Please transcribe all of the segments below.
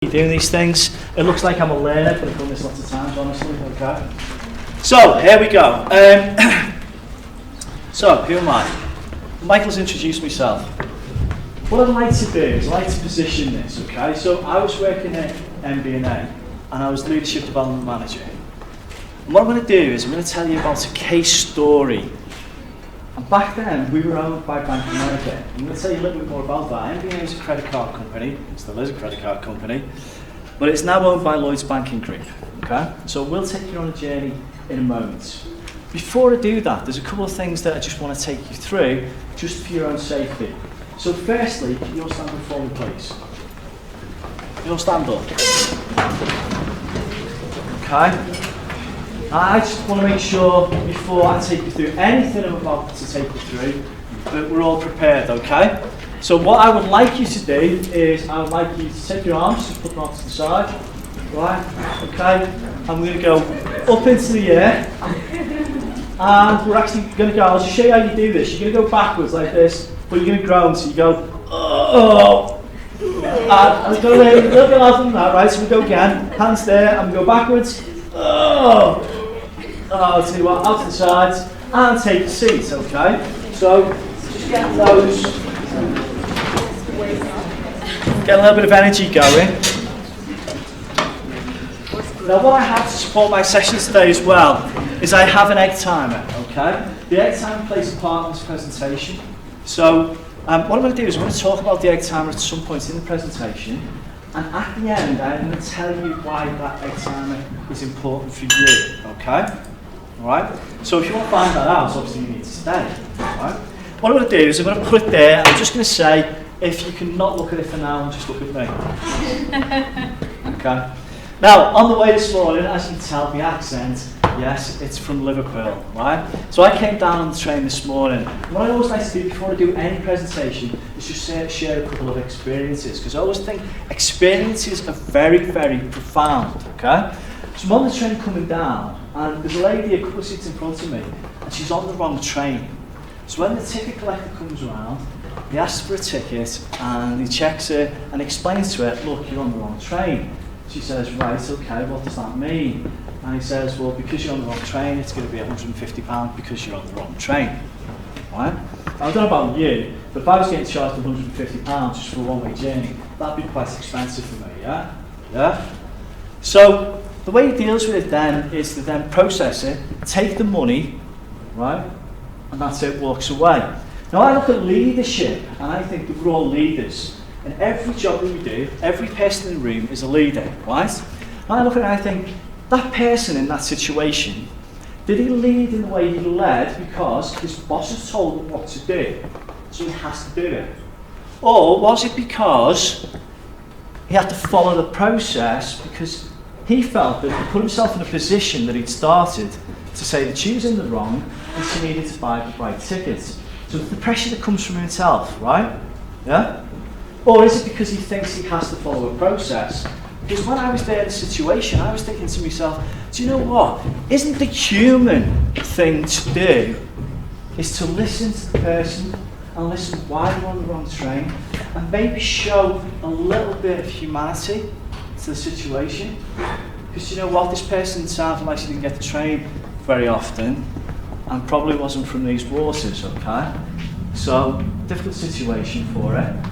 doing these things. It looks like I'm a learner, but I've done this lots of times, honestly. Okay. So here we go. So who am I? Michael's introduced myself. What I'd like to do is I'd like to position this. Okay. So I was working at MBNA, and I was leadership development manager. And what I'm going to do is I'm going to tell you about a case story. And back then, we were owned by Bank of America. I'm going to tell you a little bit more about that. MBNA is a credit card company. It still is a credit card company. But it's now owned by Lloyds Banking Group. Okay? So we'll take you on a journey in a moment. Before I do that, there's a couple of things that I just want to take you through, just for your own safety. So firstly, can you all stand up for me, please? Can you all stand up? Okay? I just want to make sure, before I take you through anything I'm about to take you through, that we're all prepared, okay? So what I would like you to do is, I would like you to take your arms, just put them off to the side, right, okay? I'm going to go up into the air, and we're actually going to go, I'll just show you how you do this. You're going to go backwards like this, but you're going to groan, so you go, oh, and we'll go a little bit louder than that, right? So we go again, hands there, and we go backwards, oh, I'll tell you what, out to the sides, and take a seat, okay? So, just get those, get a little bit of energy going. Now what I have to support my session today as well, is I have an egg timer, okay? The egg timer plays a part in this presentation. So, what I'm going to do is I'm going to talk about the egg timer at some point in the presentation, and at the end I'm going to tell you why that egg timer is important for you, okay? Alright, so if you want to find that out, obviously you need to stay. Alright? What I'm going to do is I'm going to put it there, and I'm just going to say, if you can not look at it for now, and just look at me. Okay? Now, on the way this morning, as you can tell, the accent, yes, it's from Liverpool, right? So I came down on the train this morning, and what I always like to do before I do any presentation is just share a couple of experiences, because I always think experiences are very, very profound, okay? So I'm on the train coming down, and there's a lady a couple of seats in front of me, and she's on the wrong train. So when the ticket collector comes around, he asks for a ticket, and he checks it, and explains to her, look, you're on the wrong train. She says, right, okay, what does that mean? And he says, well, because you're on the wrong train, it's going to be £150 because you're on the wrong train. Right? I don't know about you, but if I was getting charged £150 just for a one-way journey, that'd be quite expensive for me, yeah? Yeah? So, the way he deals with it then is to then process it, take the money, right, and that's it, walks away. Now I look at leadership, and I think that we're all leaders. In every job that we do, every person in the room is a leader, right? And I look at it and I think, that person in that situation, did he lead in the way he led because his boss has told him what to do, so he has to do it? Or was it because he had to follow the process because he felt that he put himself in a position that he'd started to say that she was in the wrong and she needed to buy the right tickets? So the pressure that comes from himself, right? Yeah? Or is it because he thinks he has to follow a process? Because when I was there in the situation, I was thinking to myself, do you know what? Isn't the human thing to do is to listen to the person and listen why they're on the wrong train and maybe show a little bit of humanity to the situation? Because you know what? This person sounded like she didn't get the train very often and probably wasn't from these waters, okay? So, difficult situation for her.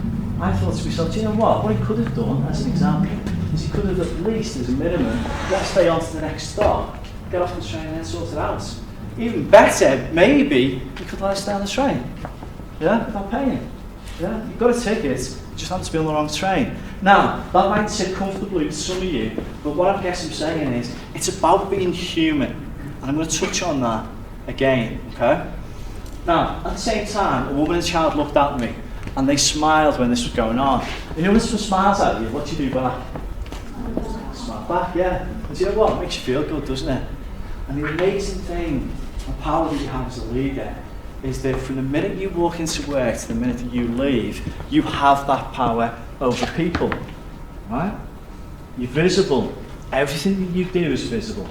I thought to myself, do you know what he could have done, as an example, is he could have at least, as a minimum, let's stay on to the next stop, get off the train and then sort it out. Even better, maybe, he could let us stay on the train. Yeah, without paying. Yeah, you've got a ticket, you just have to be on the wrong train. Now, that might sit comfortably with some of you, but what I guess I'm saying is, it's about being human. And I'm going to touch on that again, okay? Now, at the same time, a woman and a child looked at me, and they smiled when this was going on. And you know when someone smiles at you, what do you do back? Smile back, yeah. And do you know what? It makes you feel good, doesn't it? And the amazing thing, the power that you have as a leader, is that from the minute you walk into work to the minute that you leave, you have that power over people, right? You're visible. Everything that you do is visible.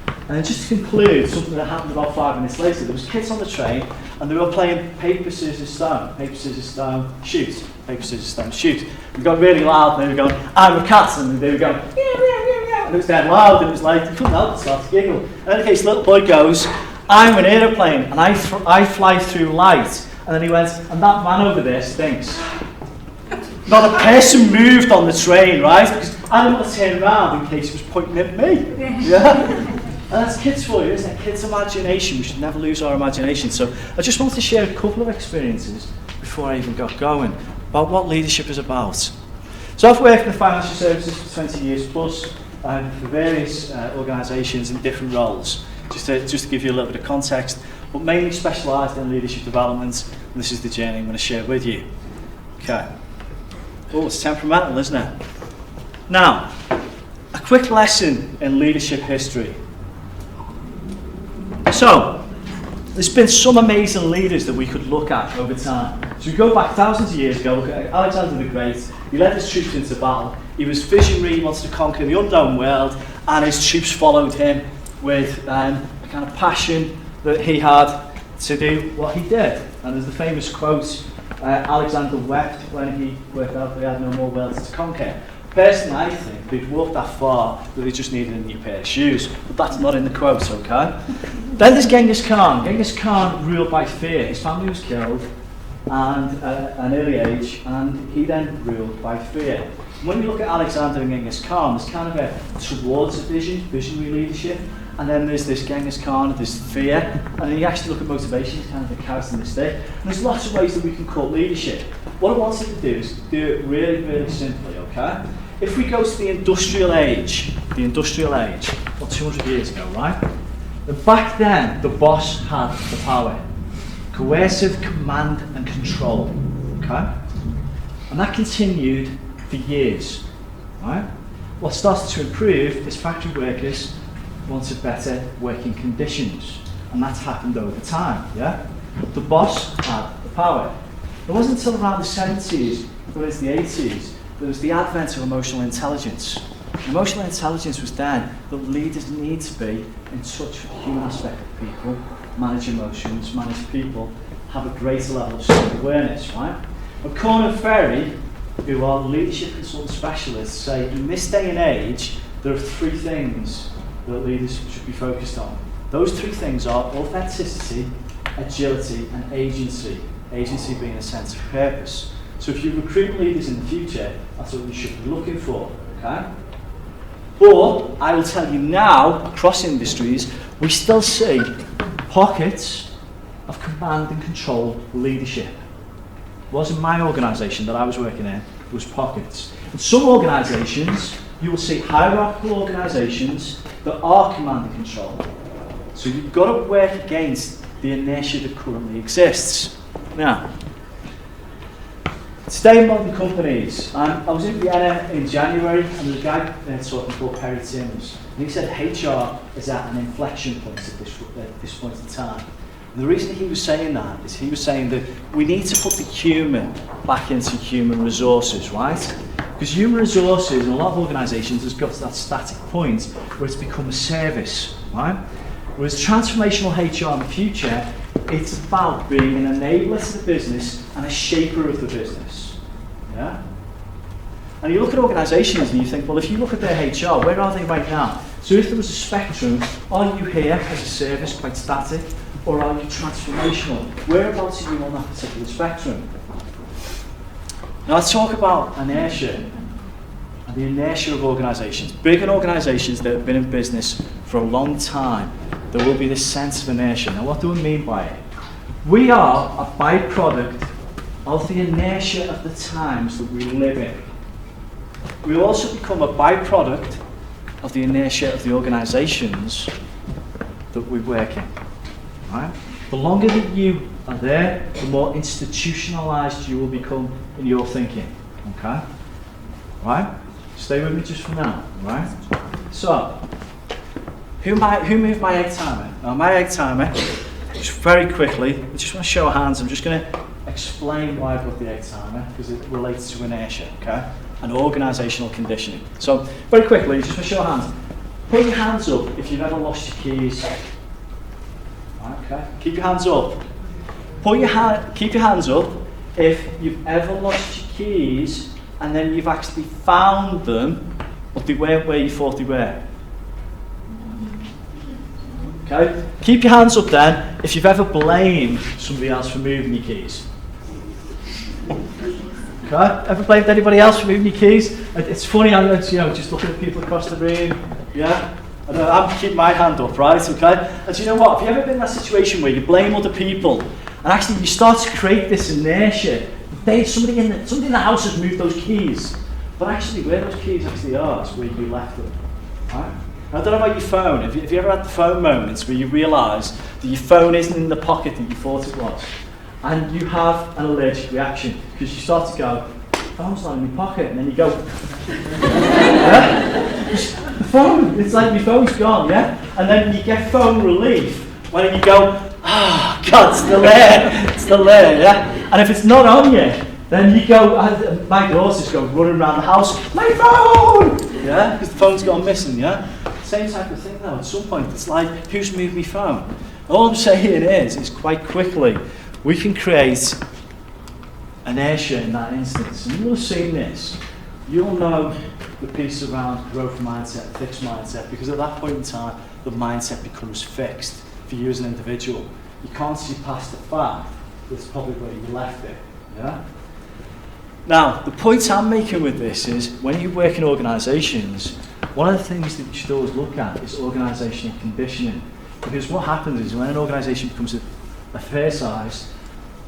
And then just to conclude, something that happened about 5 minutes later, there was kids on the train, and they were playing paper, scissors, stone, shoot. paper, scissors, stone, shoot. We got really loud, and they were going, I'm a cat, and they were going, meow, meow, meow, meow. And it was dead loud, and it was like, you couldn't help but start to giggle. And in the case, little boy goes, I'm an aeroplane, and I fly through light. And then he went, and that man over there stinks. Not a person moved on the train, right? Because I didn't want to turn around in case he was pointing at me. Yeah? And that's kids for you, isn't it? Kids' imagination. We should never lose our imagination. So I just wanted to share a couple of experiences before I even got going about what leadership is about. So I've worked in the financial services for 20 years plus for various organisations in different roles. Just to give you a little bit of context, but mainly specialised in leadership development, and this is the journey I'm going to share with you. Okay. Oh, it's temperamental, isn't it? Now, a quick lesson in leadership history. So, there's been some amazing leaders that we could look at over time. So we go back thousands of years ago, look at Alexander the Great. He led his troops into battle. He was visionary, he wanted to conquer the unknown world, and his troops followed him with a kind of passion that he had to do what he did. And there's the famous quote, Alexander wept when he worked out that he had no more worlds to conquer. Personally, I think they'd walked that far that they just needed a new pair of shoes. But that's not in the quote, okay? Then there's Genghis Khan. Genghis Khan ruled by fear. His family was killed at an early age, and he then ruled by fear. When you look at Alexander and Genghis Khan, there's kind of a towards a visionary leadership. And then there's this Genghis Khan, this fear, and then you actually look at motivation, it's kind of the carrot and the stick. And there's lots of ways that we can cut leadership. What I wanted to do is do it really, really simply, okay? If we go to the industrial age, well, 200 years ago, right? Back then, the boss had the power. Coercive command and control, okay? And that continued for years, right? What started to improve is factory workers wanted better working conditions, and that's happened over time, yeah? The boss had the power. It wasn't until around the 70s, or into the 80s, there was the advent of emotional intelligence. Emotional intelligence was then that leaders need to be in touch with the human aspect of people, manage emotions, manage people, have a greater level of self-awareness, right? But Corn and Ferry, who are leadership consultant specialists, say in this day and age, there are three things that leaders should be focused on. Those three things are authenticity, agility, and agency. Agency being a sense of purpose. So if you recruit leaders in the future, that's what you should be looking for, okay? But I will tell you now, across industries, we still see pockets of command and control leadership. It wasn't my organisation that I was working in, it was pockets. In some organisations, you will see hierarchical organisations that are command and control. So you've got to work against the inertia that currently exists. Now, today in modern companies, I was in Vienna in January, and there was a guy there talking called Perry Timms, and he said HR is at an inflection point at this point in time. And the reason he was saying that is he was saying that we need to put the human back into human resources, right? Because human resources in a lot of organisations has got to that static point where it's become a service, right? Whereas transformational HR in the future, it's about being an enabler to the business and a shaper of the business, yeah? And you look at organisations and you think, well, if you look at their HR, where are they right now? So if there was a spectrum, are you here as a service, quite static, or are you transformational? Whereabouts are you on that particular spectrum? Now let's talk about inertia and the inertia of organisations. Big organisations that have been in business for a long time, there will be this sense of inertia. Now what do we mean by it? We are a byproduct of the inertia of the times that we live in. We also become a byproduct of the inertia of the organisations that we work in. Right? The longer that you are there, the more institutionalised you will become in your thinking. Okay? Right? Stay with me just for now. Right? So, who moved my egg timer? Now, my egg timer, just very quickly, I just want to show of hands. I'm just going to explain why I've got the egg timer, because it relates to inertia, okay? And organisational conditioning. So, very quickly, just for show of hands. Put your hands up if you've ever lost your keys. Okay, keep your hands up. Keep your hands up if you've ever lost your keys and then you've actually found them, but they weren't where you thought they were? Okay? Keep your hands up then if you've ever blamed somebody else for moving your keys. Okay? Ever blamed anybody else for moving your keys? It's funny, I'm just looking at people across the room. Yeah? I'm keeping my hand up, right? Okay? And you know what? Have you ever been in that situation where you blame other people and actually you start to create this inertia? Somebody in the house has moved those keys, but actually where those keys actually are is where you left them. Right? I don't know about your phone. Have you ever had the phone moments where you realise that your phone isn't in the pocket that you thought it was? And you have an allergic reaction because you start to go, phone's not in my pocket, and then you go, yeah? The phone, it's like your phone's gone, yeah? And then you get phone relief when you go, God, it's still there, yeah? And if it's not on you, then you go, my daughters go running around the house, my phone! Yeah, because the phone's gone missing, yeah? Same type of thing though, at some point it's like, who's moved my phone? All I'm saying is quite quickly, we can create inertia in that instance. And you'll have seen this. You'll know the piece around growth mindset, fixed mindset, because at that point in time, the mindset becomes fixed for you as an individual. You can't see past the fact that's probably where you left it. Yeah? Now, the point I'm making with this is when you work in organisations, one of the things that you should always look at is organisational conditioning. Because what happens is when an organisation becomes a fair size,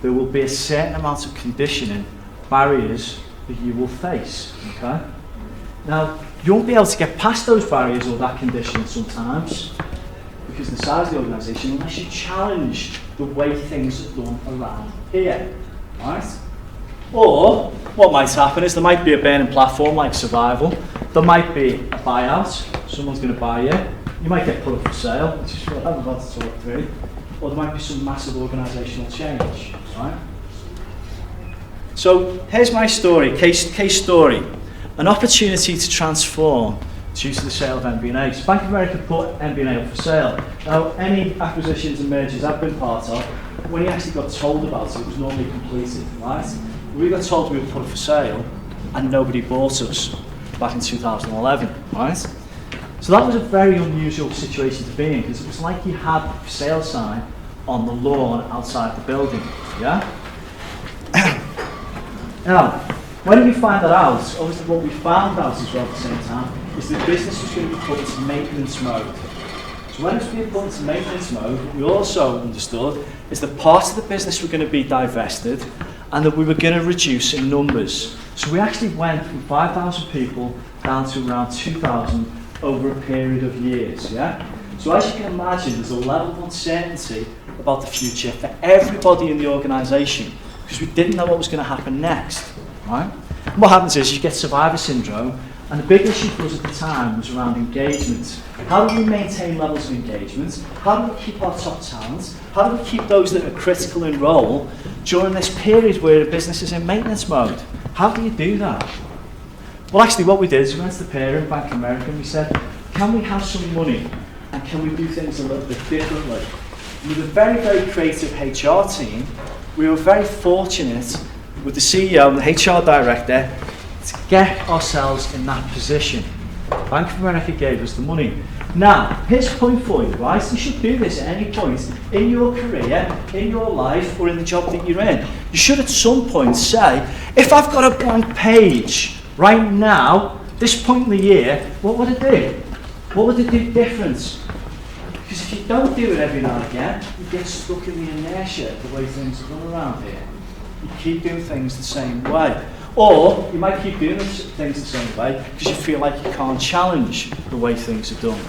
there will be a certain amount of conditioning, barriers that you will face. Okay? Now, you won't be able to get past those barriers or that conditioning sometimes because of the size of the organisation unless you challenge the way things are done around here. Right? Or what might happen is there might be a burning platform like survival. There might be a buyout. Someone's going to buy you. You might get put up for sale, which is what I'm about to talk through. Or there might be some massive organisational change. Right? So here's my story, case story. An opportunity to transform due to the sale of MBNA. So Bank of America put MBNA up for sale. Now, any acquisitions and mergers I've been part of, when you actually got told about it, it was normally completed, right? We got told we were put up for sale, and nobody bought us back in 2011, right? So that was a very unusual situation to be in, because it was like you had a for sale sign on the lawn outside the building, yeah? Now, when we find that out, obviously what we found out as well at the same time is the business was going to be put into maintenance mode. So when it was being put into maintenance mode, what we also understood is that parts of the business were going to be divested and that we were going to reduce in numbers. So we actually went from 5,000 people down to around 2,000 over a period of years, yeah? So as you can imagine, there's a level of uncertainty about the future for everybody in the organisation because we didn't know what was going to happen next. Right? And what happens is you get survivor syndrome, and the big issue for us at the time was around engagement. How do we maintain levels of engagement? How do we keep our top talent? How do we keep those that are critical in role during this period where the business is in maintenance mode? How do you do that? Well, actually what we did is we went to the parent, Bank of America, and we said, can we have some money and can we do things a little bit differently? With a very, very creative HR team, we were very fortunate with the CEO and the HR director to get ourselves in that position. Bank of America gave us the money. Now, here's a point for you, right? You should do this at any point in your career, in your life, or in the job that you're in. You should at some point say, if I've got a blank page right now, this point in the year, what would I do? What would I do different? Because if you don't do it every now and again, you get stuck in the inertia of the way things are done around here. You keep doing things the same way. Or you might keep doing things the same way because you feel like you can't challenge the way things are done.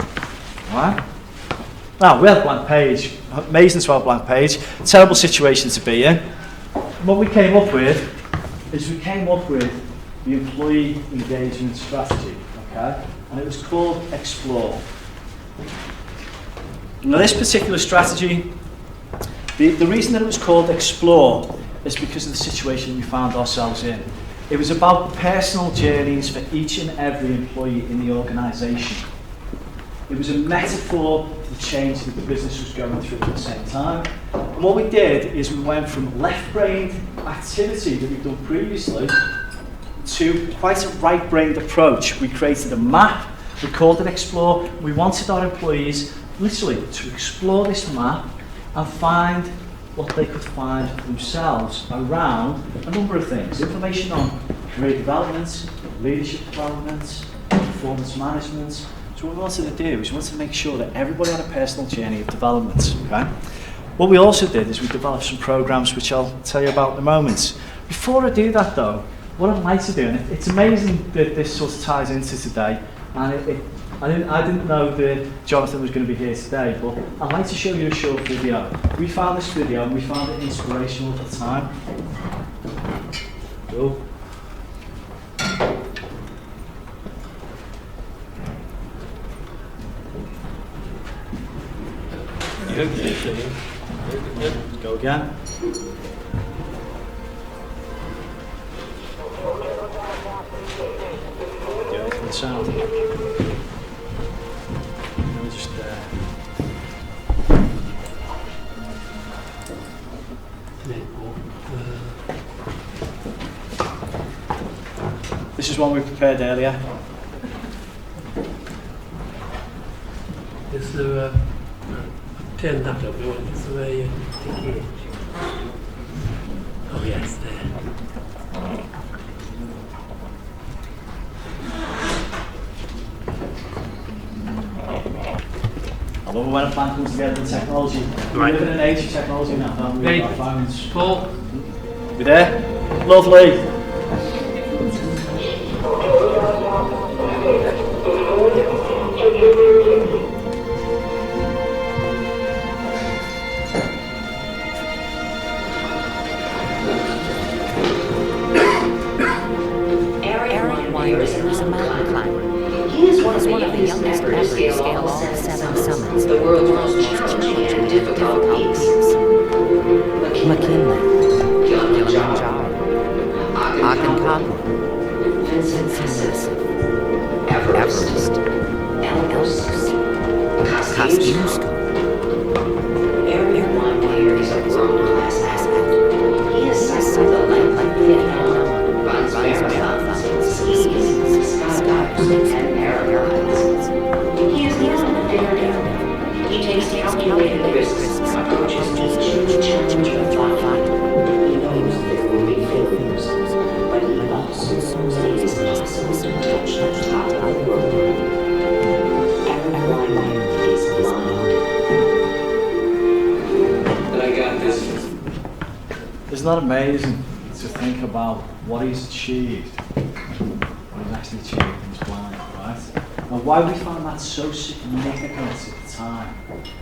Right? Now, we have a blank page. Amazing to have a blank page. Terrible situation to be in. What we came up with is we came up with the employee engagement strategy. Okay? And it was called Explore. Now, this particular strategy, the reason that it was called Explore is because of the situation we found ourselves in. It was about personal journeys for each and every employee in the organisation. It was a metaphor for the change that the business was going through at the same time. And what we did is we went from left-brained activity that we've done previously to quite a right-brained approach. We created a map, we called it Explore. We wanted our employees literally to explore this map and find what they could find for themselves around a number of things. Information on career development, leadership development, performance management. So what we wanted to do is we wanted to make sure that everybody had a personal journey of development. Okay? What we also did is we developed some programs which I'll tell you about in a moment. Before I do that though, what I'd like to do, and it's amazing that this sort of ties into today, and I didn't know that Jonathan was going to be here today, but I'd like to show you a short video. We found this video and we found it inspirational at the time. Cool. Go again. The sound. We'll just this is one we prepared earlier. Is there turn that up? Is there a ticket? Oh yes, there. I love it when a plan comes together with technology. Right. We live in an age of technology now, don't we? Hey, Our phones. Paul. You there? Lovely. Is a mountain climber. He is one of the youngest ever to scale all 7 summits, the world's most challenging and difficult peaks. McKinley, Kilimanjaro, Aconcagua, Vincennes, Everest, Elbrus, Kosciuszko. Everyone here is a world-class athlete. He is some of the light runs marathons, skis, skydiving, and paraglides. He is not a daredevil. He takes calculated risks and approaches each challenge with thought. He knows there will be failures, but he also knows that it is possible to touch the top of the world. Everyone is mine. But I got this. Isn't that amazing to think about what he's achieved, what he's actually achieved in his life, right? And why we found that so significant at the time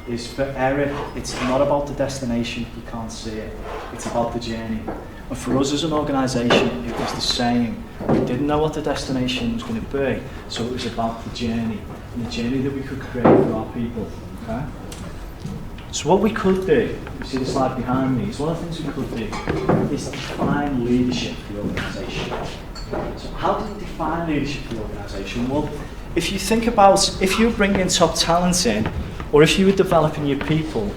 is for Eric, it's not about the destination, you can't see it, it's about the journey. And for us as an organisation, it was the same. We didn't know what the destination was going to be, so it was about the journey, and the journey that we could create for our people, okay? So what we could do, you see the slide behind me, is one of the things we could do is define leadership for the organisation. So how do we define leadership for the organisation? Well, if you think about, if you're bringing top talent in, or if you were developing your people,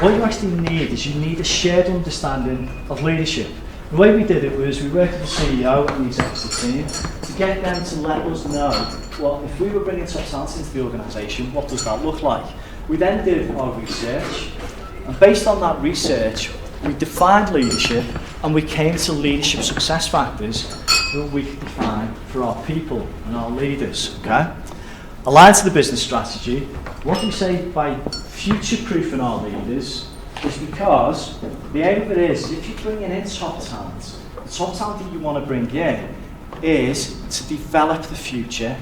what you actually need is you need a shared understanding of leadership. The way we did it was we worked with the CEO and the executive team to get them to let us know, well, if we were bringing top talent into the organisation, what does that look like? We then did our research, and based on that research, we defined leadership, and we came to leadership success factors that we could define for our people and our leaders, okay? Aligned to the business strategy, what we say by future-proofing our leaders is because the aim of it is, if you're bringing in top talent, the top talent that you want to bring in is to develop the future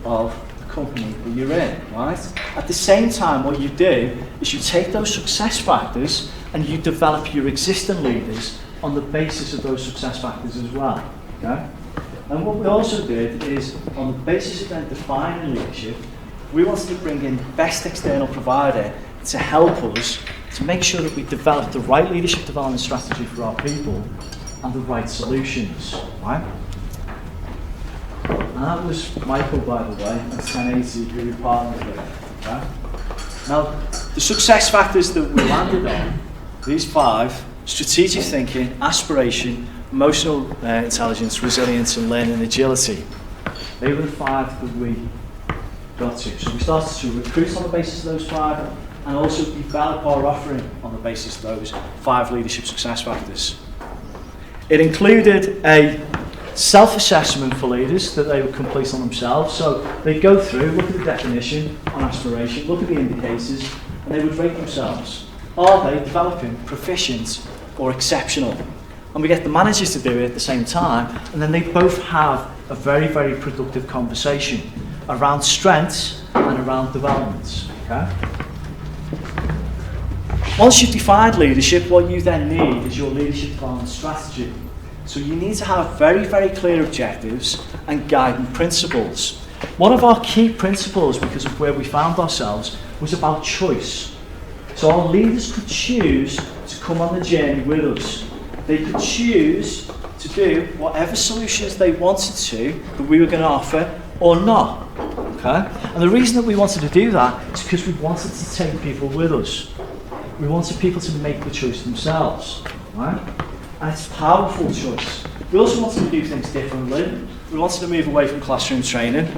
of company that you're in, right? At the same time, what you do is you take those success factors and you develop your existing leaders on the basis of those success factors as well, okay? And what we also did is, on the basis of then defining leadership, we wanted to bring in the best external provider to help us to make sure that we develop the right leadership development strategy for our people and the right solutions, right? And that was Michael, by the way, at 1080, who we partnered with. Okay? Now, the success factors that we landed on, these 5, strategic thinking, aspiration, emotional intelligence, resilience, and learning agility. They were the 5 that we got to. So we started to recruit on the basis of those 5 and also develop our offering on the basis of those 5 leadership success factors. It included a self-assessment for leaders that they would complete on themselves. So they'd go through, look at the definition on aspiration, look at the indicators, and they would rate themselves. Are they developing, proficient, or exceptional? And we get the managers to do it at the same time, and then they both have a very, very productive conversation around strengths and around developments. Okay? Once you've defined leadership, what you then need is your leadership development strategy. So you need to have very, very clear objectives and guiding principles. One of our key principles, because of where we found ourselves, was about choice. So our leaders could choose to come on the journey with us. They could choose to do whatever solutions they wanted to that we were going to offer or not. Okay? And the reason that we wanted to do that is because we wanted to take people with us. We wanted people to make the choice themselves. Right? And it's a powerful choice. We also wanted to do things differently. We wanted to move away from classroom training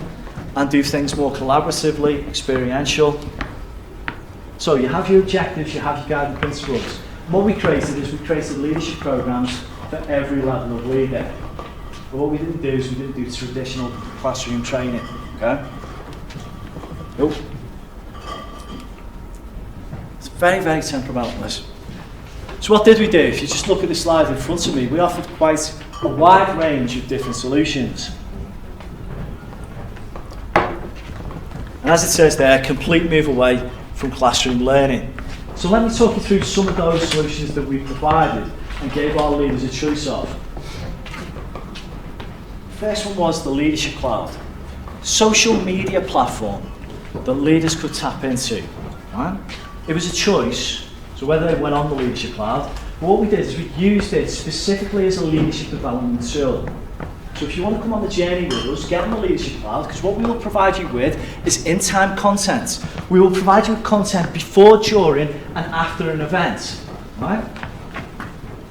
and do things more collaboratively, experiential. So you have your objectives, you have your guiding principles. And what we created is we created leadership programs for every level of leader. But what we didn't do is we didn't do traditional classroom training. Okay? Nope. It's very, very temperamental. So what did we do? If you just look at the slide in front of me, we offered quite a wide range of different solutions. And as it says there, complete move away from classroom learning. So let me talk you through some of those solutions that we provided and gave our leaders a choice of. The first one was the Leadership Cloud, social media platform that leaders could tap into. Right? It was a choice. So whether they went on the Leadership Cloud, but what we did is we used it specifically as a leadership development tool. So if you want to come on the journey with us, get on the Leadership Cloud, because what we will provide you with is in-time content. We will provide you with content before, during, and after an event. Right?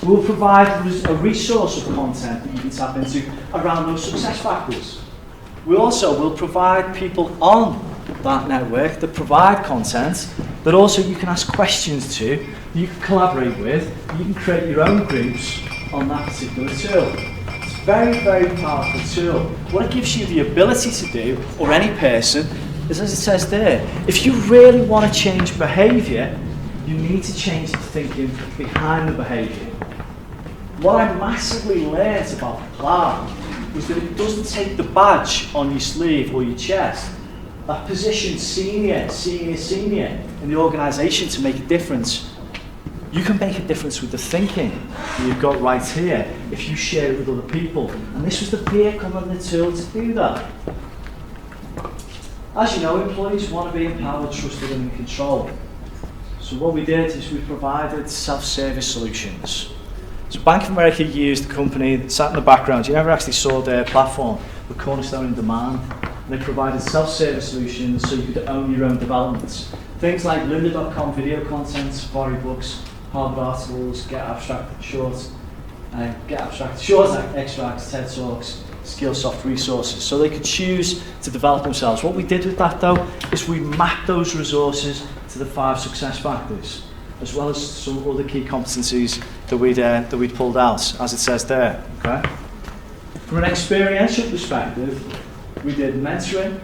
We will provide a resource of content that you can tap into around those success factors. We also will provide people on that network that provide content that also you can ask questions to, you can collaborate with, you can create your own groups on that particular tool. It's a very, very powerful tool. What it gives you the ability to do, or any person, is as it says there, if you really want to change behaviour, you need to change the thinking behind the behaviour. What I massively learned about the cloud was that it doesn't take the badge on your sleeve or your chest, that position senior in the organisation to make a difference. You can make a difference with the thinking that you've got right here if you share it with other people. And this was the vehicle and the tool to do that. As you know, employees want to be empowered, trusted and in control. So what we did is we provided self-service solutions. So Bank of America used a company that sat in the background. You never actually saw their platform, but Cornerstone in Demand. And they provided self-service solutions so you could own your own developments. Things like lynda.com video content, Safari books, Harvard articles, Get Abstract Shorts, extracts, TED Talks, Skillsoft resources. So they could choose to develop themselves. What we did with that though, is we mapped those resources to the 5 success factors, as well as some other key competencies that we'd pulled out, as it says there. Okay? From an experiential perspective, we did mentoring.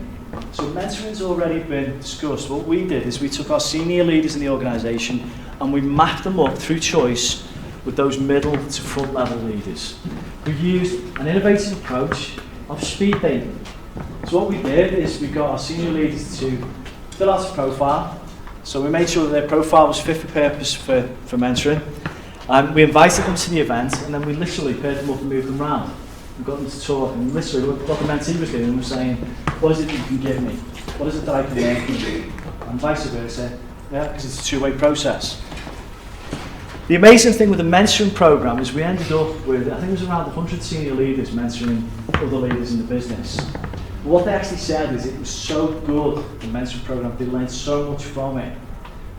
So mentoring's already been discussed. What we did is we took our senior leaders in the organisation and we mapped them up through choice with those middle to front level leaders. We used an innovative approach of speed dating. So what we did is we got our senior leaders to fill out a profile. So we made sure that their profile was fit for purpose for mentoring. We invited them to the event and then we literally paired them up and moved them around. We got them to talk and literally what the mentee was doing was saying, what is it you can give me? What is it that I can learn from you? And vice versa, yeah, because it's a two-way process. The amazing thing with the mentoring program is we ended up with, I think it was around 100 senior leaders mentoring other leaders in the business. But what they actually said is it was so good, the mentoring program, they learned so much from it.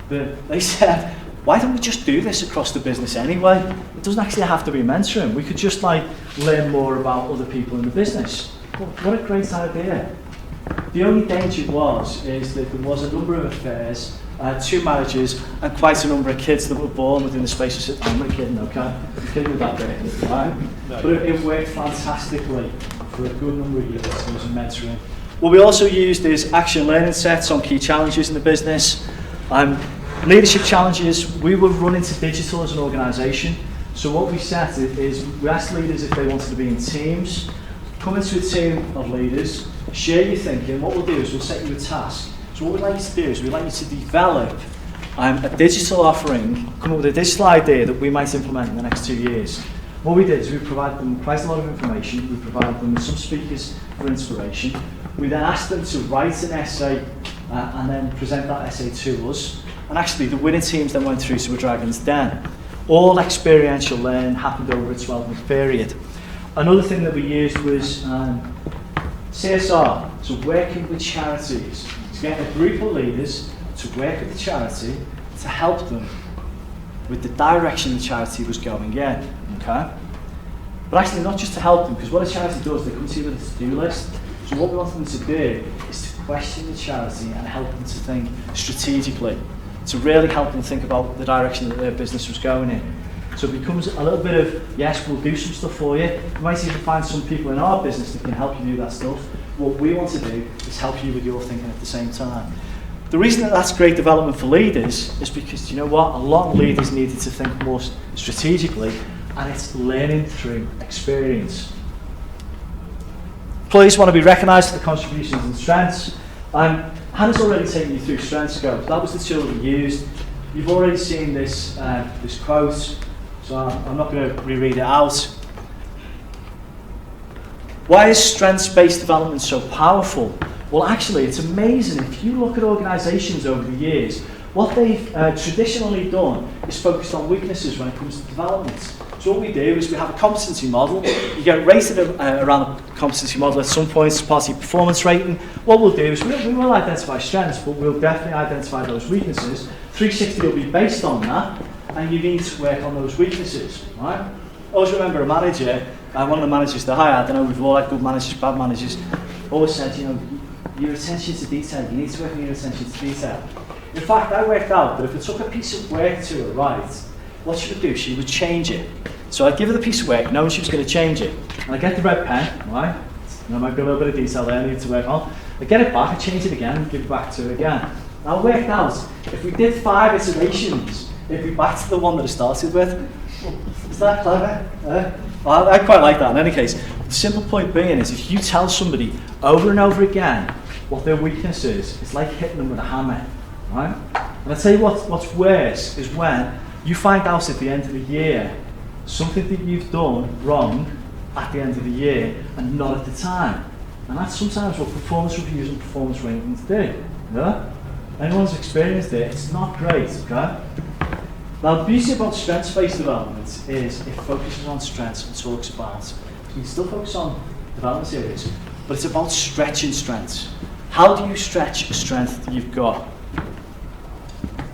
But they said, why don't we just do this across the business anyway? It doesn't actually have to be mentoring. We could just like learn more about other people in the business. Well, what a great idea. The only danger is that there was a number of affairs, 2 marriages, and quite a number of kids that were born within the space of... I'm not kidding, okay? I'm kidding with that bit, right? But it worked fantastically for a good number of years. There was a mentoring. What we also used is action learning sets on key challenges in the business. Leadership challenges, we were running to digital as an organisation. So what we set is we asked leaders if they wanted to be in teams, come into a team of leaders, share your thinking. What we'll do is we'll set you a task. So what we'd like you to do is we'd like you to develop a digital offering, come up with a digital idea that we might implement in the next 2 years. What we did is we provided them quite a lot of information. We provided them with some speakers for inspiration. We then asked them to write an essay and then present that essay to us. And actually the winning teams then went through to a Dragon's Den. All experiential learning happened over a 12-month period. Another thing that we used was CSR, so working with charities, to get a group of leaders to work with the charity to help them with the direction the charity was going in, okay? But actually not just to help them, because what a charity does, they come to you with a to-do list. So what we want them to do is to question the charity and help them to think strategically, to really help them think about the direction that their business was going in. So it becomes a little bit of, yes, we'll do some stuff for you. You might even find some people in our business that can help you do that stuff. What we want to do is help you with your thinking at the same time. The reason that that's great development for leaders is because, you know what, a lot of leaders needed to think more strategically, and it's learning through experience. Employees want to be recognised for their contributions and strengths. Hannah's already taken you through Strengths Scope. That was the tool that we used. You've already seen this, this quote, so I'm not going to reread it out. Why is strengths-based development so powerful? Well, actually, it's amazing. If you look at organisations over the years, what they've traditionally done is focused on weaknesses when it comes to development. So what we do is we have a competency model. You get rated around the competency model at some point as part of your performance rating. What we'll do is we will identify strengths, but we'll definitely identify those weaknesses. 360 will be based on that, and you need to work on those weaknesses, right? Always remember a manager, one of the managers that I had, I know we've all had good managers, bad managers, always said, you know, your attention to detail, you need to work on your attention to detail. In fact, I worked out that if I took a piece of work to her, right, what she would do, she would change it. So I'd give her the piece of work, knowing she was going to change it. And I get the red pen, right? There might be a little bit of detail there I need to work on. I get it back, I change it again, and give it back to her again. And I worked out, if we did 5 iterations, it'd be back to the one that I started with. Is that clever? Well, I quite like that in any case. The simple point being is, if you tell somebody over and over again what their weakness is, it's like hitting them with a hammer, right? And I'll tell you what's worse is when you find out at the end of the year something that you've done wrong at the end of the year and not at the time. And that's sometimes what performance reviews and performance ratings do. Yeah? Anyone's experienced it, it's not great, okay? Now the beauty about strengths-based development is it focuses on strengths and talks about, so you still focus on development areas, but it's about stretching strengths. How do you stretch a strength that you've got?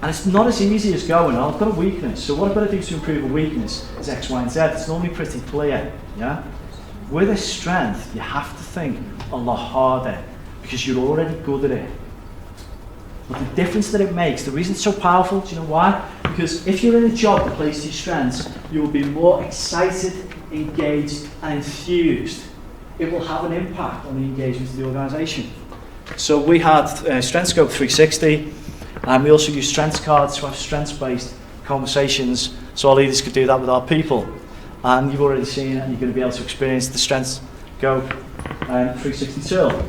And it's not as easy as going, I've got a weakness, so what I've got to do to improve a weakness is X, Y, and Z. It's normally pretty clear, yeah? With a strength, you have to think a lot harder because you're already good at it. But the difference that it makes, the reason it's so powerful, do you know why? Because if you're in a job that plays to your strengths, you will be more excited, engaged, and enthused. It will have an impact on the engagement of the organisation. So we had Strengths Scope 360, and we also use strengths cards to have strengths-based conversations so our leaders could do that with our people. And you've already seen it, and you're going to be able to experience the Strengths Scope 360 tool.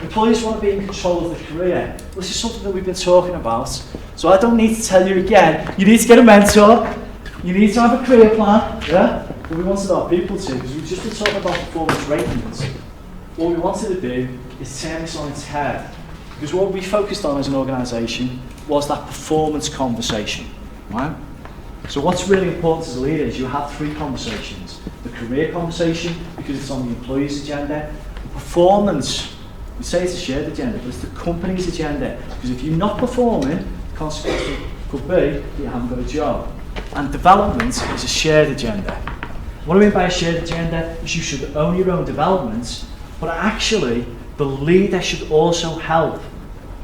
Employees want to be in control of their career. This is something that we've been talking about. So I don't need to tell you again, you need to get a mentor, you need to have a career plan, yeah? But we wanted our people to, because we've just been talking about performance ratings. What we wanted to do is turn this on its head. Because what we focused on as an organisation was that performance conversation, right? So what's really important as a leader is you have 3 conversations. The career conversation, because it's on the employee's agenda. The performance, we say it's a shared agenda, but it's the company's agenda. Because if you're not performing, consequently could be that you haven't got a job. And development is a shared agenda. What I mean by a shared agenda is you should own your own development, but actually the leader should also help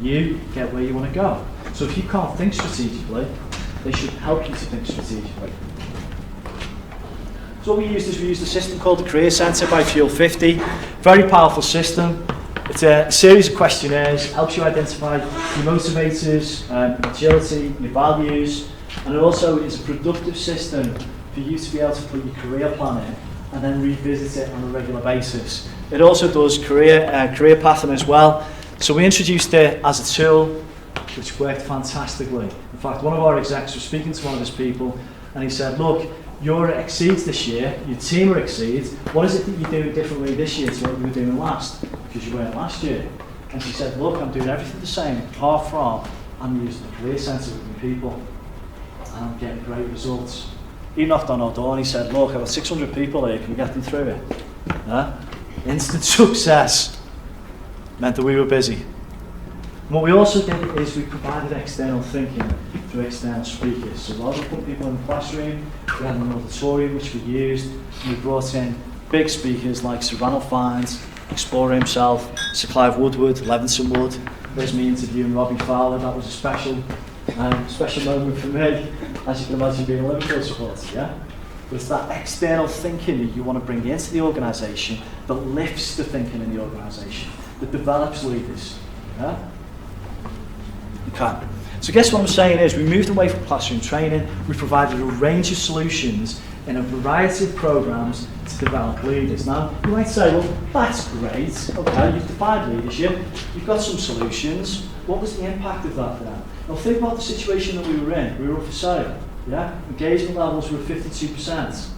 you get where you want to go. So if you can't think strategically, they should help you to think strategically. So what we used a system called the Career Centre by Fuel 50. Very powerful system. It's a series of questionnaires, helps you identify your motivators, agility, your values, and it also is a productive system for you to be able to put your career plan in and then revisit it on a regular basis. It also does career pathing as well. So we introduced it as a tool which worked fantastically. In fact, one of our execs was speaking to one of his people and he said, look, your exceeds this year, your team exceeds, what is it that you're doing differently this year to what you were doing last? Because you weren't last year. And she said, look, I'm doing everything the same, apart from I'm using the Career Centre with my people and I'm getting great results. He knocked on our door and he said, look, I've got 600 people here, can we get them through it? Instant success. Meant that we were busy. And what we also did is we provided external thinking through external speakers. So rather than put people in the classroom, we had an auditorium which we used, and we brought in big speakers like Sir Ranulph Fiennes, Explorer himself, Sir Clive Woodward, Levinson Wood. There's me interviewing Robbie Fowler. That was a special moment for me, as you can imagine being a Liverpool supporter, yeah? But it's that external thinking that you want to bring into the organisation that lifts the thinking in the organisation, that develops leaders, yeah? Okay. So guess what I'm saying is we moved away from classroom training, we provided a range of solutions in a variety of programmes to develop leaders. Now, you might say, well, that's great, okay, you've defined leadership, you've got some solutions, what was the impact of that then? Well, think about the situation that we were in. We were up for sale, yeah? Engagement levels were 52%.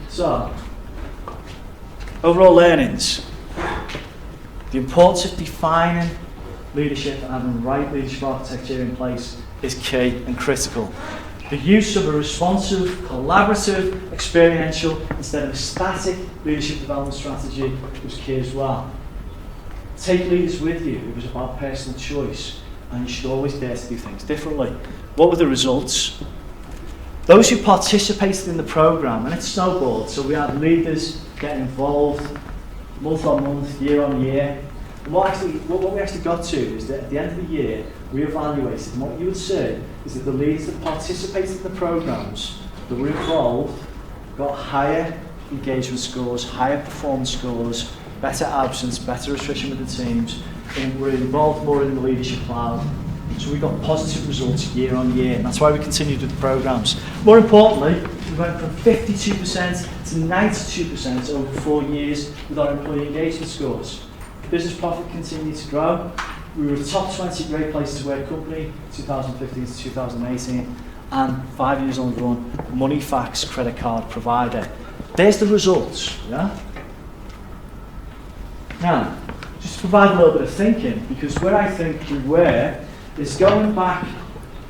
So, overall learnings. The importance of defining leadership and having the right leadership architecture in place is key and critical. The use of a responsive, collaborative, experiential, instead of a static leadership development strategy was key as well. Take leaders with you. It was about personal choice, and you should always dare to do things differently. What were the results? Those who participated in the programme, and it snowballed, so we had leaders getting involved month on month, year on year. And what we actually got to is that at the end of the year, we evaluated, and what you would see is that the leaders that participated in the programmes that were involved got higher engagement scores, higher performance scores, better absence, better attrition with the teams, and were involved more in the leadership cloud. So we got positive results year on year, and that's why we continued with the programmes. More importantly, we went from 52% to 92% over 4 years with our employee engagement scores. Business profit continued to grow. We were a top 20 great places to work company, 2015 to 2018, and 5 years on the run, MoneyFacts credit card provider. There's the results, yeah? Now, just to provide a little bit of thinking, because where I think we were is going back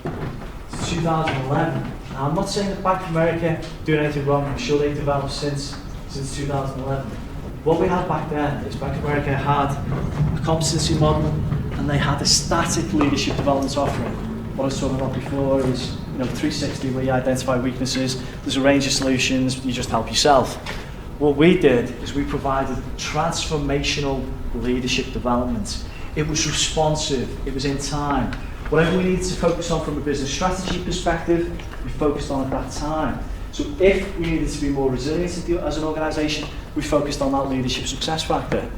to 2011. Now, I'm not saying that Bank of America doing anything wrong. I'm sure they've developed since 2011. What we had back then is Bank of America had a competency model and they had a static leadership development offering. What I was talking about before is 360, where you identify weaknesses. There's a range of solutions. You just help yourself. What we did is we provided transformational leadership development. It was responsive, it was in time. Whatever we needed to focus on from a business strategy perspective, we focused on at that time. So if we needed to be more resilient as an organisation, we focused on that leadership success factor.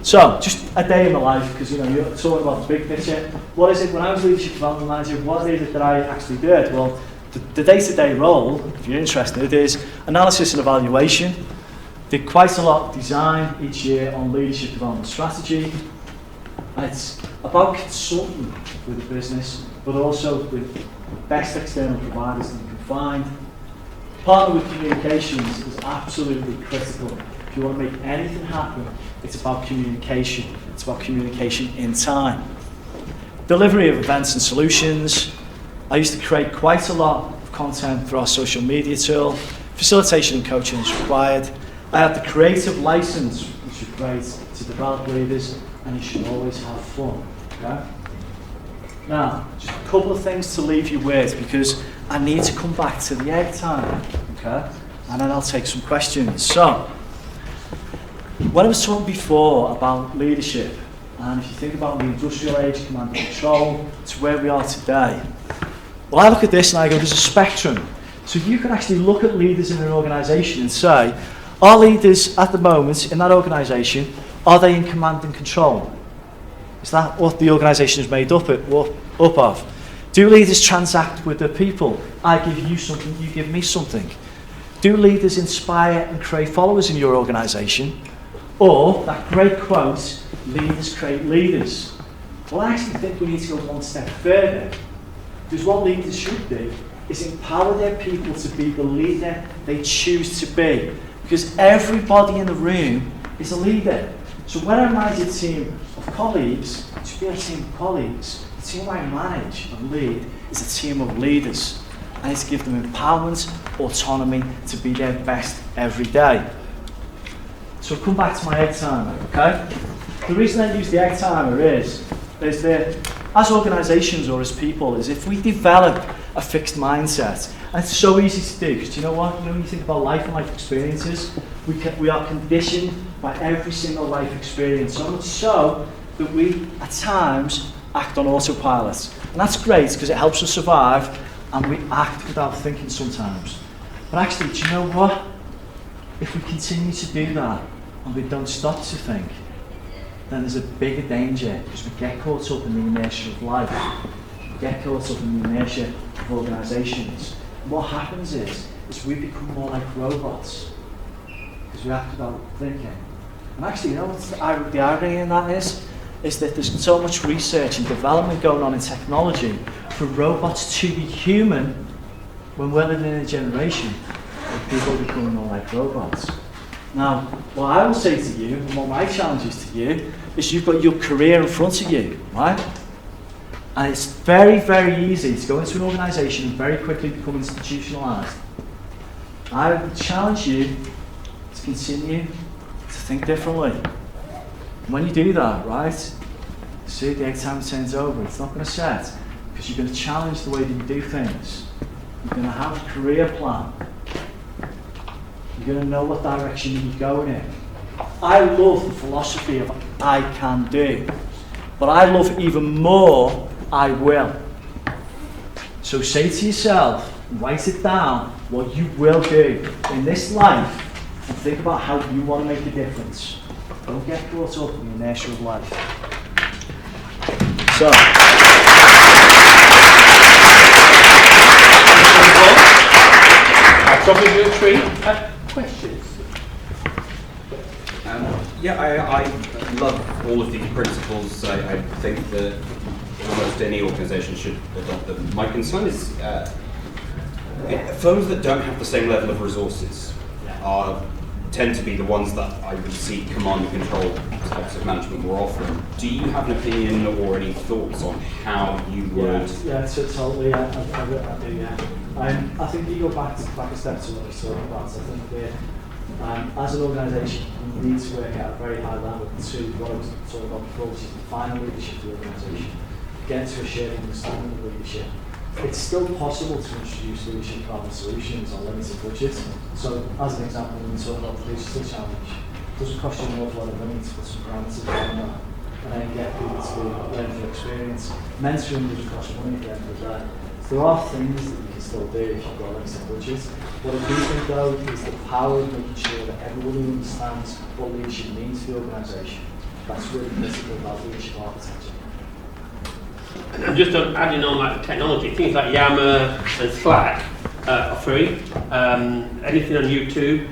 So, just a day in my life, because you're talking about the big picture. What is it, when I was leadership development manager, what is it that I actually did? Well, the day-to-day role, if you're interested, is analysis and evaluation. Did quite a lot of design each year on leadership development strategy. And it's about consulting with the business, but also with the best external providers that you can find. Partner with communications is absolutely critical. If you want to make anything happen, it's about communication. It's about communication in time. Delivery of events and solutions. I used to create quite a lot of content through our social media tool. Facilitation and coaching is required. I had the creative license, which was great, to develop leaders, and you should always have fun. Okay? Now, just a couple of things to leave you with, because I need to come back to the egg time, okay? And then I'll take some questions. So, when I was talking before about leadership, and if you think about the industrial age, command and control, to where we are today, well, I look at this and I go, there's a spectrum. So you can actually look at leaders in an organisation and say, are leaders at the moment in that organisation, are they in command and control? Is that what the organisation is made up of? Do leaders transact with their people? I give you something, you give me something. Do leaders inspire and create followers in your organisation? Or, that great quote, leaders create leaders. Well, I actually think we need to go one step further. Because what leaders should do is empower their people to be the leader they choose to be. Because everybody in the room is a leader. So when I manage a team of colleagues, it should be a team of colleagues. The team I manage and lead is a team of leaders. I need to give them empowerment, autonomy to be their best every day. So I'll come back to my egg timer, okay? The reason I use the egg timer is that as organisations or as people, is if we develop a fixed mindset, and it's so easy to do, because you know what? You know, when you think about life and life experiences, we are conditioned by every single life experience, so much so that we, at times, act on autopilot. And that's great, because it helps us survive, and we act without thinking sometimes. But actually, do you know what? If we continue to do that, and we don't stop to think, then there's a bigger danger, because we get caught up in the inertia of life. We get caught up in the inertia of organisations. And what happens is we become more like robots, because we act without thinking. And actually, you know what the irony in that is that there's so much research and development going on in technology for robots to be human when we're living in a generation where people are becoming more like robots. Now, what I will say to you, and what my challenge is to you, is you've got your career in front of you, right? And it's very, very easy to go into an organisation and very quickly become institutionalised. I would challenge you to continue to think differently. And when you do that, right, see the egg time turns over, it's not going to set, because you're going to challenge the way that you do things. You're going to have a career plan. You're going to know what direction you're going in. I love the philosophy of I can do, but I love even more I will. So say to yourself, write it down, what you will do in this life, and think about how you want to make a difference. Don't get caught up in the inertia of life. So, I'll probably do a tree. Questions? I love all of these principles. I think that almost any organisation should adopt them. My concern is firms that don't have the same level of resources tend to be the ones that I would see command and control types of management more often. Do you have an opinion or any thoughts on how you would? Yeah, so totally. I do. Yeah. I think you go back a step to what we talked about. I think that as an organisation, we need to work at a very high level to what I was talking about before, which is the final leadership of the organisation. Get to a shared understanding of leadership. It's still possible to introduce leadership carbon solutions on limited budgets. So, as an example, when we talk about the digital challenge, it doesn't cost you an awful lot of money to put some parameters on that, and then get people to learn through experience. Mentoring doesn't cost money at the end of the day. So there are things that you can still do if you've got a limited budget. What I do think, though, is the power of making sure that everybody understands what leadership means for the organisation. That's really critical about leadership architecture. And just adding on like technology, things like Yammer and Slack are free. Anything on YouTube,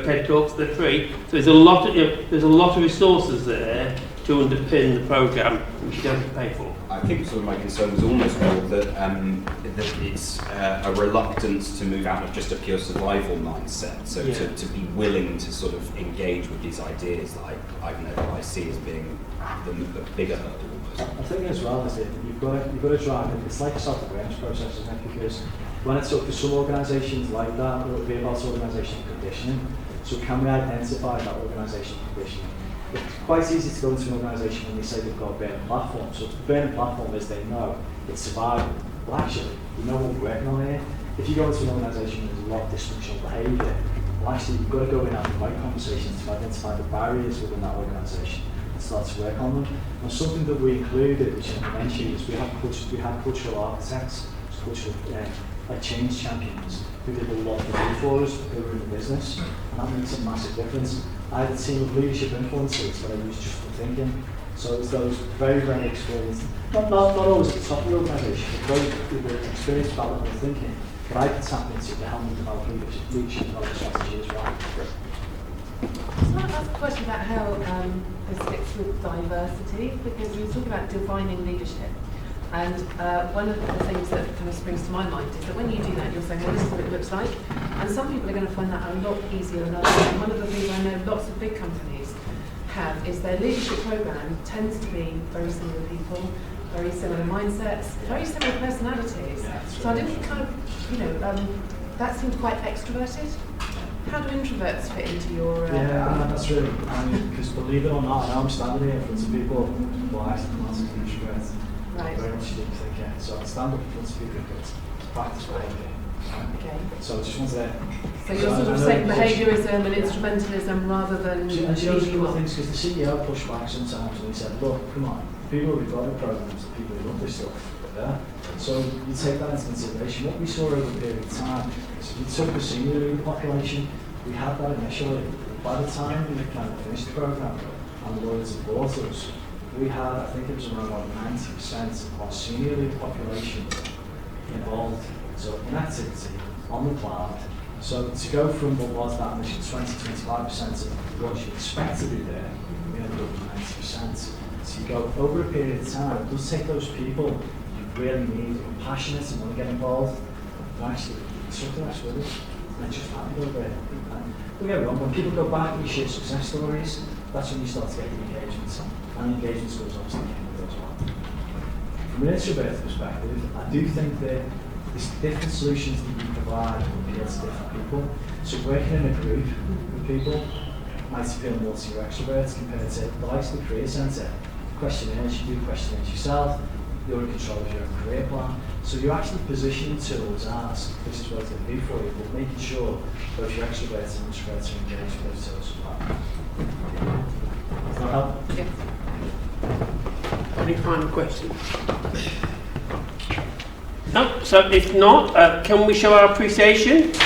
TED Talks, they're free. So there's a lot of resources there to underpin the program, which you don't have to pay for. I think sort of my concern was almost more that it's a reluctance to move out of just a pure survival mindset. So to be willing to sort of engage with these ideas that I see as being the bigger hurdle. I think as well is that you've got to drive it. It's like a self-awareness process, isn't it? Because when it's up for some organisations like that, it'll be about organisational conditioning. So can we identify that organisational conditioning? It's quite easy to go into an organisation when they say they've got a burning platform. So the burning platform is they know it's survival. Well, actually, we know what we're working on here. If you go into an organisation where there's a lot of dysfunctional behaviour, well, actually, you've got to go in and have the right conversations to identify the barriers within that organisation and start to work on them. And something that we included, which I mentioned, is we have cultural architects, cultural change champions, who did a lot to do for us, who were in the business, and that makes a massive difference. I had a team of leadership influencers that I used just for thinking. So it's those very, very experienced, not always at the top of the organisation, but those with the experienced development of thinking that I could tap into to help me develop leadership development strategy as well. So I ask a question about how this fits with diversity, because you talk about defining leadership. And one of the things that kind of springs to my mind is that when you do that, you're saying, well, this is what it looks like. And some people are going to find that a lot easier than others. And one of the things I know lots of big companies have is their leadership program tends to be very similar people, very similar mindsets, very similar personalities. So I didn't kind of, that seemed quite extroverted. How do introverts fit into your... that's really, because believe it or not, I know I'm standing here in front of people who are actually massively introverted. Right. Very much deep thinker. So I stand up in front of people because it's practice what I do. Okay. So I just want to... So you're sort of saying behaviourism and instrumentalism rather than... And she knows a couple of things, because the CEO pushed back sometimes and he said, look, come on, people who've got the programs, the people who love this stuff, yeah? So you take that into consideration. What we saw over a period of time is we took the senior leader population, we had that initially. By the time we kind of finished the program and the lawyers had bought us, we had, I think it was around about 90% of our senior leader population involved, so in activity, on the cloud. So to go from what was that initial 20-25% of what you expect to be there, we ended up with 90%. So you go over a period of time, it does take those people you really need, who are passionate and want to get involved, and actually something else with it, and just happy over it. And don't get me wrong, when people go back and you share success stories, that's when you start to get the engagement. And engagement scores obviously came with it as well. From an introverted perspective, I do think that there's different solutions that you provide will appeal to different people. So working in a group with people might appeal more to your extroverts compared to the likes of the career centre. Questionnaires, you do questionnaires yourself, you're in control of your own career plan. So you're actually positioning tools as this is what it's going to do for you, but making sure both your extroverts and introverts are engaged with those tools as well. Does that help? Yeah. Any final questions? No? So if not, can we show our appreciation? The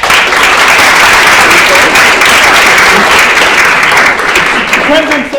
programme